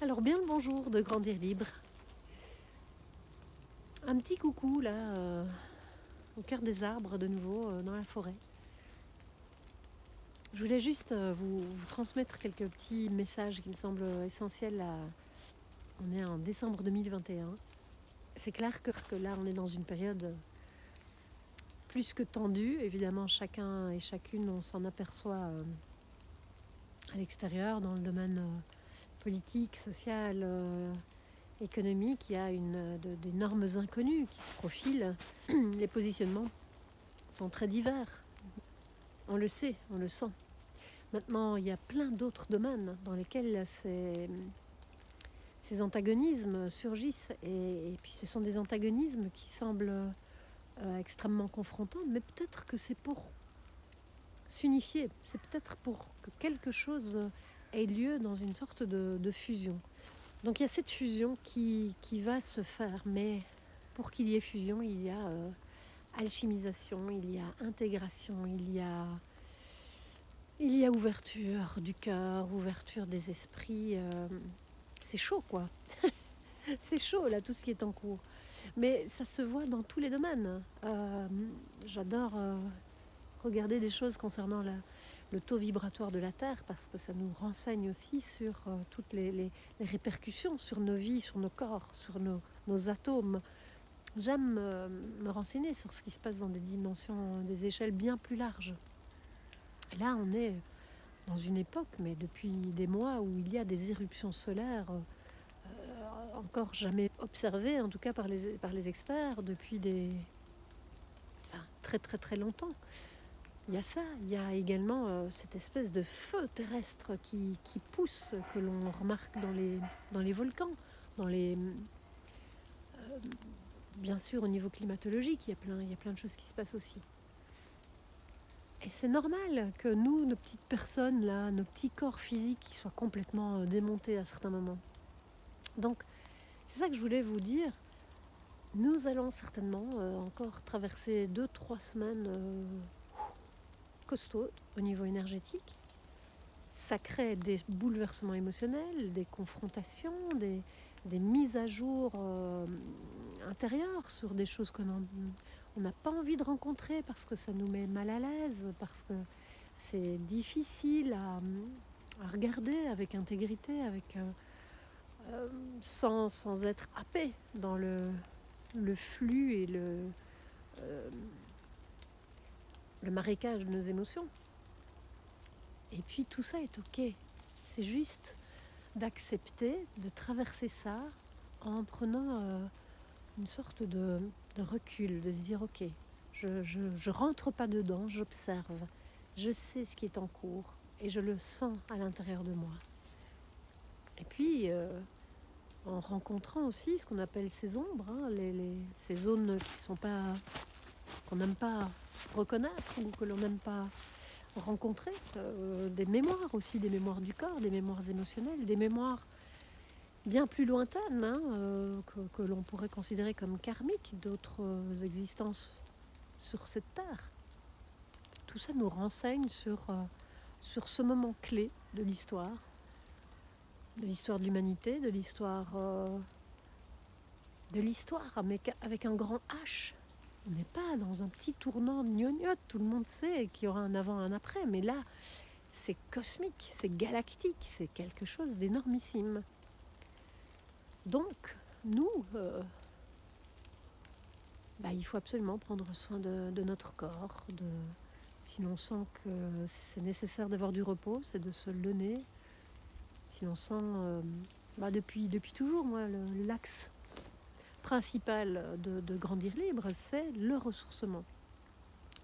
Alors bien le bonjour de Grandir Libre. Un petit coucou là, au cœur des arbres de nouveau, dans la forêt. Je voulais juste vous transmettre quelques petits messages qui me semblent essentiels. On est en décembre 2021. C'est clair que là on est dans une période plus que tendue. Évidemment chacun et chacune on s'en aperçoit à l'extérieur dans le domaine politique, social, économique. Il y a d'énormes inconnus qui se profilent. Les positionnements sont très divers. On le sait, on le sent. Maintenant, il y a plein d'autres domaines dans lesquels ces antagonismes surgissent. Et puis ce sont des antagonismes qui semblent extrêmement confrontants, mais peut-être que c'est pour s'unifier. C'est peut-être pour que quelque chose ait lieu dans une sorte de fusion. Donc il y a cette fusion qui va se faire, mais pour qu'il y ait fusion, il y a alchimisation, il y a intégration, il y a ouverture du cœur, ouverture des esprits. C'est chaud, quoi. C'est chaud, là, tout ce qui est en cours. Mais ça se voit dans tous les domaines. J'adore regarder des choses concernant le taux vibratoire de la Terre, parce que ça nous renseigne aussi sur toutes les répercussions sur nos vies, sur nos corps, sur nos atomes. J'aime me renseigner sur ce qui se passe dans des dimensions, des échelles bien plus larges. Et là, on est dans une époque, mais depuis des mois, où il y a des éruptions solaires encore jamais observées, en tout cas par les experts, depuis très très très longtemps. Il y a ça, il y a également cette espèce de feu terrestre qui pousse, que l'on remarque dans les volcans, bien sûr au niveau climatologique, il y a plein de choses qui se passent aussi. Et c'est normal que nous, nos petites personnes, là, nos petits corps physiques, qui soient complètement démontés à certains moments. Donc, c'est ça que je voulais vous dire. Nous allons certainement encore traverser 2-3 semaines costaudes au niveau énergétique. Ça crée des bouleversements émotionnels, des confrontations, des mises à jour intérieures sur des choses qu'on n'a pas envie de rencontrer parce que ça nous met mal à l'aise, parce que c'est difficile à regarder avec intégrité, sans être happé dans le flux et le marécage de nos émotions. Et puis tout ça est ok. C'est juste d'accepter, de traverser ça en prenant une sorte de recul, de se dire ok, je rentre pas dedans, j'observe, je sais ce qui est en cours et je le sens à l'intérieur de moi. Et puis en rencontrant aussi ce qu'on appelle ces ombres, ces zones qu'on n'aime pas reconnaître ou que l'on n'aime pas rencontrer, des mémoires aussi, des mémoires du corps, des mémoires émotionnelles, des mémoires bien plus lointaines, que l'on pourrait considérer comme karmiques, d'autres existences sur cette terre. Tout ça nous renseigne sur ce moment clé de l'histoire de l'humanité, de l'histoire, avec un grand H. On n'est pas dans un petit tournant de gnognotte, tout le monde sait qu'il y aura un avant, un après, mais là, c'est cosmique, c'est galactique, c'est quelque chose d'énormissime. Donc, nous, il faut absolument prendre soin de notre corps. Si l'on sent que c'est nécessaire d'avoir du repos, c'est de se le donner. Si l'on sent, depuis toujours, moi, l'axe principal de Grandir Libre, c'est le ressourcement.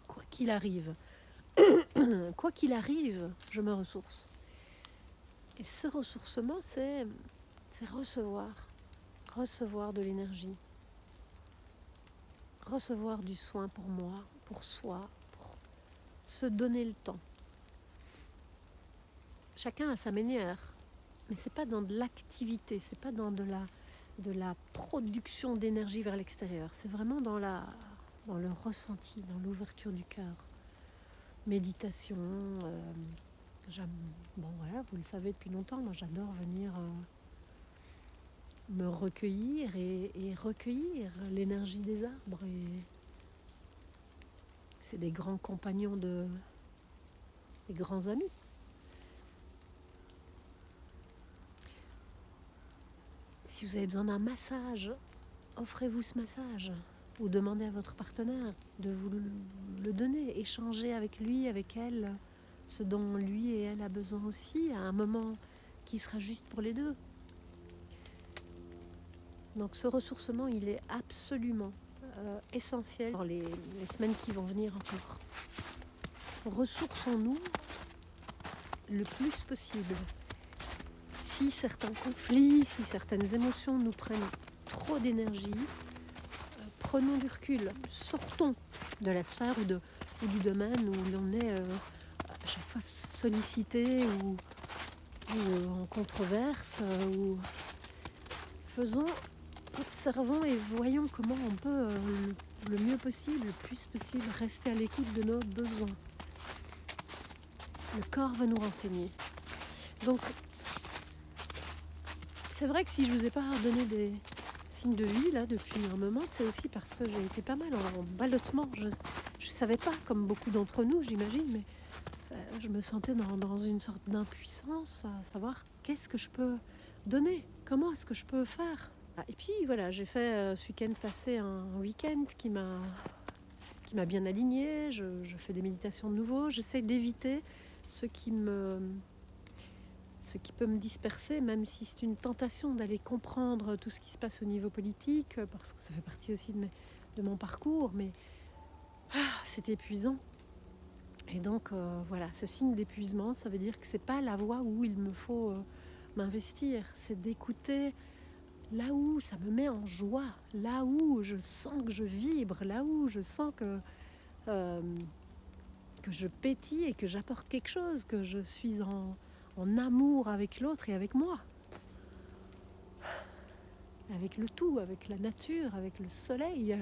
Quoi qu'il arrive, je me ressource. Et ce ressourcement, c'est recevoir de l'énergie, recevoir du soin pour moi, pour soi, pour se donner le temps. Chacun a sa manière, mais c'est pas dans de l'activité, c'est pas dans de la production d'énergie vers l'extérieur, c'est vraiment dans le ressenti, dans l'ouverture du cœur. Méditation, vous le savez depuis longtemps, moi j'adore venir me recueillir et recueillir l'énergie des arbres. Et c'est des grands compagnons, des grands amis. Si vous avez besoin d'un massage, offrez-vous ce massage ou demandez à votre partenaire de vous le donner. Échangez avec lui, avec elle, ce dont lui et elle a besoin aussi, à un moment qui sera juste pour les deux. Donc ce ressourcement, il est absolument essentiel dans les semaines qui vont venir encore. Ressourçons-nous le plus possible. Si certains conflits, si certaines émotions nous prennent trop d'énergie, prenons du recul, sortons de la sphère ou du domaine où l'on est à chaque fois sollicité ou en controverse, ou observons et voyons comment on peut le mieux possible, le plus possible, rester à l'écoute de nos besoins. Le corps va nous renseigner. Donc, c'est vrai que si je ne vous ai pas donné des signes de vie là depuis un moment, c'est aussi parce que j'ai été pas mal en ballottement. Je ne savais pas, comme beaucoup d'entre nous, j'imagine, mais je me sentais dans une sorte d'impuissance à savoir qu'est-ce que je peux donner, comment est-ce que je peux faire. Et puis voilà, j'ai fait ce week-end passé un week-end qui m'a bien aligné. Je fais des méditations de nouveau, j'essaie d'éviter ce qui peut me disperser, même si c'est une tentation d'aller comprendre tout ce qui se passe au niveau politique, parce que ça fait partie aussi de mon parcours, mais c'est épuisant. Et donc voilà, ce signe d'épuisement, ça veut dire que c'est pas la voie où il me faut m'investir, c'est d'écouter là où ça me met en joie, là où je sens que je vibre, là où je sens que je pétille et que j'apporte quelque chose, que je suis en amour avec l'autre et avec moi, avec le tout, avec la nature, avec le soleil.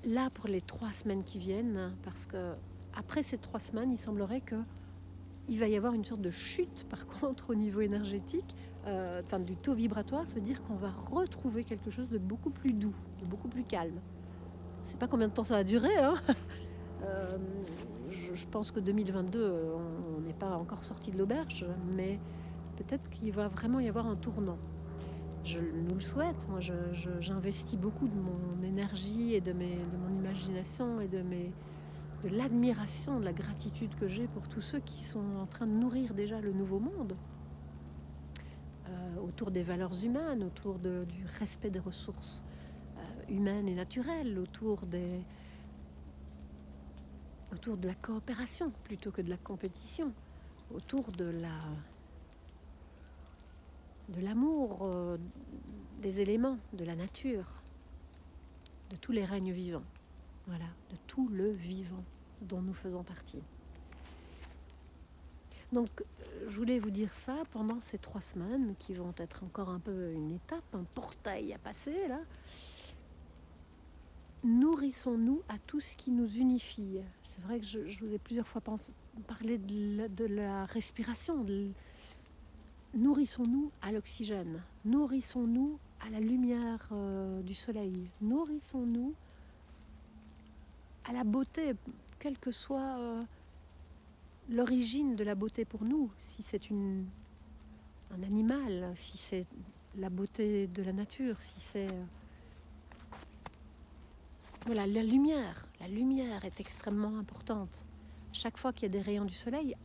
Là, pour les 3 semaines qui viennent, parce que après ces 3 semaines, il semblerait qu'il va y avoir une sorte de chute, par contre, au niveau énergétique, du taux vibratoire. Ça veut dire qu'on va retrouver quelque chose de beaucoup plus doux, de beaucoup plus calme. Je ne sais pas combien de temps ça va durer, hein. Je pense que 2022, on n'est pas encore sorti de l'auberge, mais peut-être qu'il va vraiment y avoir un tournant. Je nous le souhaite. Moi, j'investis beaucoup de mon énergie et de mon imagination et de l'admiration, de la gratitude que j'ai pour tous ceux qui sont en train de nourrir déjà le nouveau monde, autour des valeurs humaines, autour du respect des ressources humaines et naturelles, autour de la coopération plutôt que de la compétition, autour de l'amour des éléments, de la nature, de tous les règnes vivants, voilà, de tout le vivant dont nous faisons partie. Donc, je voulais vous dire ça pendant ces 3 semaines qui vont être encore un peu une étape, un portail à passer là. Nourrissons-nous à tout ce qui nous unifie. C'est vrai que je vous ai plusieurs fois parlé de la respiration. Nourrissons-nous à l'oxygène. Nourrissons-nous à la lumière du soleil. Nourrissons-nous à la beauté, quelle que soit l'origine de la beauté pour nous. Si c'est un animal, si c'est la beauté de la nature, si c'est... Voilà, la lumière est extrêmement importante. Chaque fois qu'il y a des rayons du soleil,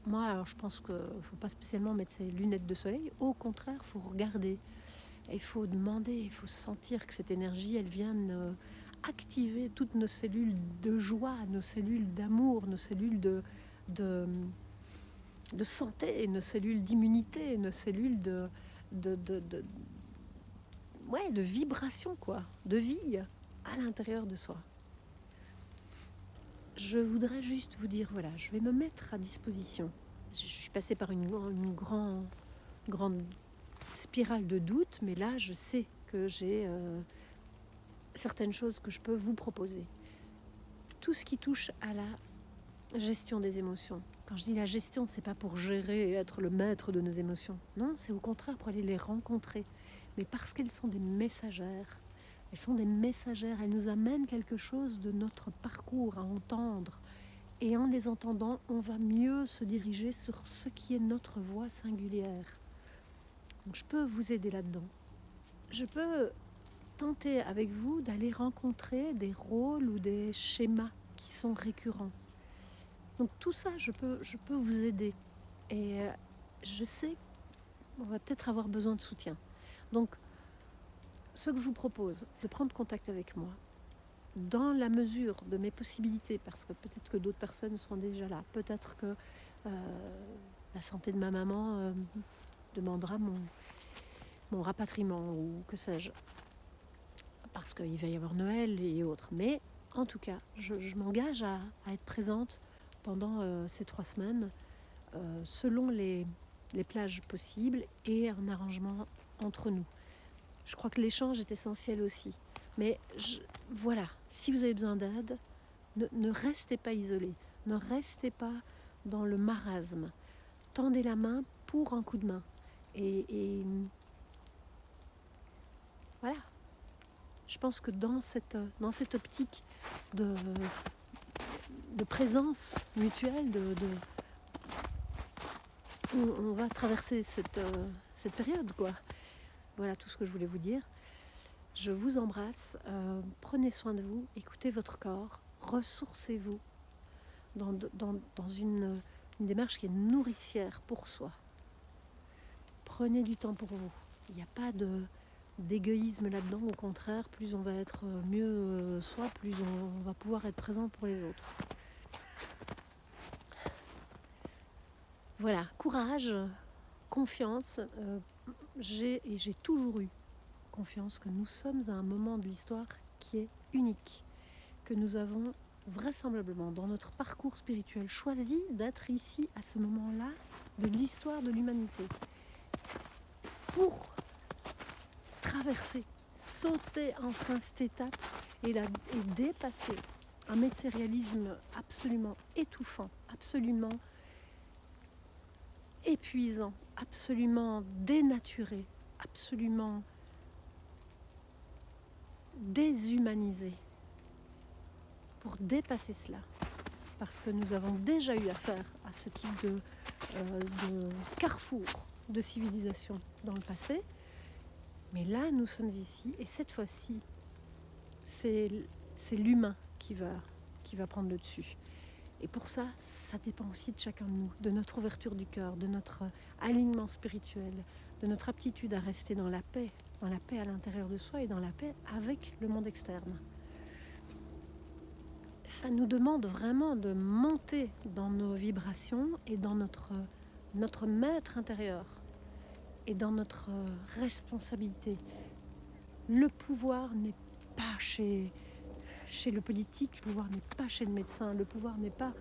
moi, alors je pense qu'il ne faut pas spécialement mettre ses lunettes de soleil. Au contraire, il faut regarder. Il faut demander, il faut sentir que cette énergie, elle vienne activer toutes nos cellules de joie, nos cellules d'amour, nos cellules de santé, nos cellules d'immunité, nos cellules de vibration, quoi, de vie à l'intérieur de soi. Je voudrais juste vous dire, voilà, je vais me mettre à disposition. Je suis passée par une grande spirale de doute, mais là, je sais que j'ai certaines choses que je peux vous proposer. Tout ce qui touche à la gestion des émotions, Quand je dis la gestion, c'est pas pour gérer et être le maître de nos émotions. Non, c'est au contraire pour aller les rencontrer. Mais parce qu'elles sont des messagères. Elles sont des messagères, elles nous amènent quelque chose de notre parcours à entendre. Et en les entendant, on va mieux se diriger sur ce qui est notre voie singulière. Donc je peux vous aider là-dedans. Je peux tenter avec vous d'aller rencontrer des rôles ou des schémas qui sont récurrents. Donc tout ça, je peux vous aider. Et je sais qu'on va peut-être avoir besoin de soutien. Donc, ce que je vous propose, c'est prendre contact avec moi dans la mesure de mes possibilités, parce que peut-être que d'autres personnes seront déjà là. Peut-être que la santé de ma maman demandera mon rapatriement ou que sais-je. Parce qu'il va y avoir Noël et autres. Mais en tout cas, je m'engage à être présente pendant ces 3 semaines, selon les plages possibles et un arrangement entre nous. Je crois que l'échange est essentiel aussi. Mais voilà, si vous avez besoin d'aide, ne restez pas isolés, ne restez pas dans le marasme. Tendez la main pour un coup de main. Et voilà, je pense que dans cette optique de présence mutuelle, on va traverser cette période, quoi. Voilà tout ce que je voulais vous dire. Je vous embrasse, prenez soin de vous, écoutez votre corps, ressourcez-vous dans une démarche qui est nourricière pour soi. Prenez du temps pour vous. Il n'y a pas d'égoïsme là-dedans, au contraire, plus on va être mieux soi, plus on va pouvoir être présent pour les autres. Voilà, courage, confiance. J'ai toujours eu confiance que nous sommes à un moment de l'histoire qui est unique, que nous avons vraisemblablement dans notre parcours spirituel choisi d'être ici à ce moment-là de l'histoire de l'humanité pour traverser, sauter enfin cette étape et dépasser un matérialisme absolument étouffant, absolument épuisant, absolument dénaturé, absolument déshumanisé, pour dépasser cela, parce que nous avons déjà eu affaire à ce type de carrefour de civilisation dans le passé, mais là nous sommes ici, et cette fois-ci c'est l'humain qui va prendre le dessus. Et pour ça, ça dépend aussi de chacun de nous, de notre ouverture du cœur, de notre alignement spirituel, de notre aptitude à rester dans la paix à l'intérieur de soi et dans la paix avec le monde externe. Ça nous demande vraiment de monter dans nos vibrations et dans notre maître intérieur et dans notre responsabilité. Le pouvoir n'est pas chez le politique, le pouvoir n'est pas chez le médecin, le pouvoir n'est pas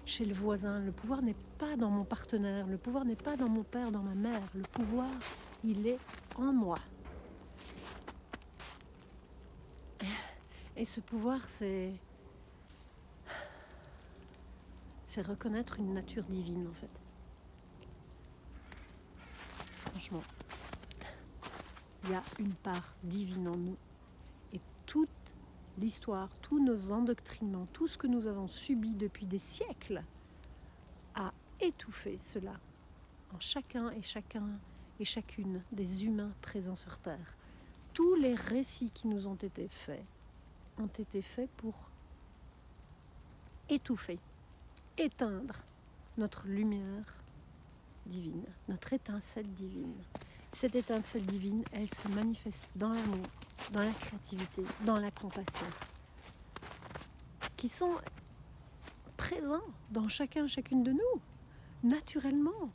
chez le voisin, le pouvoir n'est pas dans mon partenaire, le pouvoir n'est pas dans mon père, dans ma mère. Le pouvoir, il est en moi. Et ce pouvoir, c'est reconnaître une nature divine, en fait. Franchement, il y a une part divine en nous. Et toute l'histoire, tous nos endoctrinements, tout ce que nous avons subi depuis des siècles a étouffé cela en chacun et chacune des humains présents sur Terre. Tous les récits qui nous ont été faits pour étouffer, éteindre notre lumière divine, notre étincelle divine. Cette étincelle divine, elle se manifeste dans l'amour, dans la créativité, dans la compassion, qui sont présents dans chacune de nous, naturellement.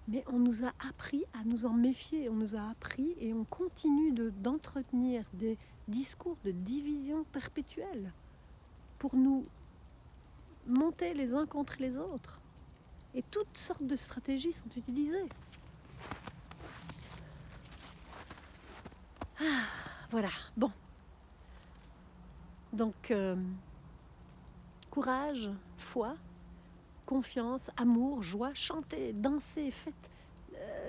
Mais on nous a appris à nous en méfier, on nous a appris et on continue d'entretenir des discours de division perpétuelle pour nous monter les uns contre les autres. Et toutes sortes de stratégies sont utilisées. Voilà, bon. Donc, courage, foi, confiance, amour, joie, chantez, dansez, faites.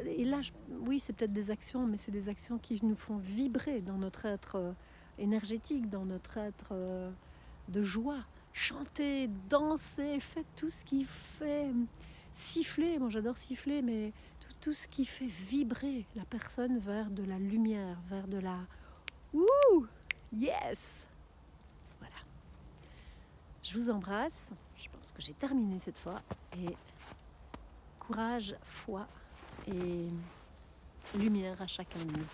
Et là, oui, c'est peut-être des actions, mais c'est des actions qui nous font vibrer dans notre être énergétique, dans notre être de joie. Chantez, dansez, faites tout ce qui fait siffler. Moi, j'adore siffler, mais tout ce qui fait vibrer la personne vers de la lumière, vers de la ouh, yes. Voilà. Je vous embrasse. Je pense que j'ai terminé cette fois. Et courage, foi et lumière à chacun de nous.